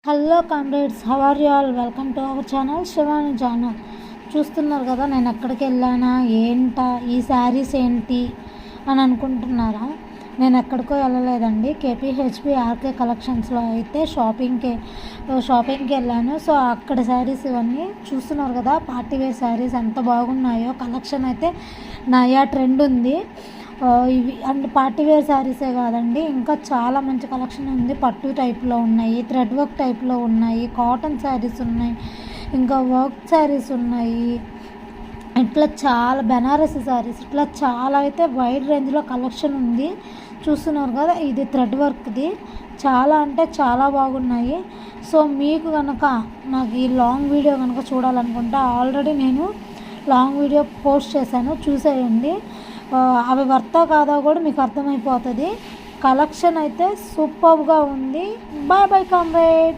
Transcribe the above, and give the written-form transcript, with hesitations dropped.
Hello comrades, how are you all? Welcome to our channel Shivani channel. చూస్తున్నారు కదా నేను ఎక్కడికి వెళ్ళానా ఏంటా ఈ శారీస్ ఏంటి అని అనుకుంటున్నారా? నేను ఎక్కడికో వెళ్ళలేదండి. కేపీహెచ్బి ఆర్కే కలెక్షన్స్లో అయితే షాపింగ్కి వెళ్ళాను. సో అక్కడ శారీస్ ఇవన్నీ చూస్తున్నారు కదా, పార్టీ వేర్ శారీస్ ఎంత బాగున్నాయో. కలెక్షన్ అయితే నయా ట్రెండ్ ఉంది. ఇవి అండ్ పార్టీ వేర్ శారీసే కాదండి, ఇంకా చాలా మంచి కలెక్షన్ ఉంది. పట్టు టైప్లో ఉన్నాయి, థ్రెడ్ వర్క్ టైప్లో ఉన్నాయి, కాటన్ శారీస్ ఉన్నాయి, ఇంకా వర్క్ శారీస్ ఉన్నాయి, ఇట్లా చాలా బెనారసి శారీస్, ఇట్లా చాలా అయితే వైడ్ రేంజ్లో కలెక్షన్ ఉంది. చూస్తున్నారు కదా, ఇది థ్రెడ్ వర్క్ది. చాలా అంటే చాలా బాగున్నాయి. సో మీకు కనుక నాకు ఈ లాంగ్ వీడియో కనుక చూడాలనుకుంటే ఆల్రెడీ నేను లాంగ్ వీడియో పోస్ట్ చేశాను, చూసేయండి. అవి వర్తా కాదా కూడా మీకు అర్థమైపోతుంది. కలెక్షన్ అయితే సూపర్గా ఉంది. Bye bye comrade.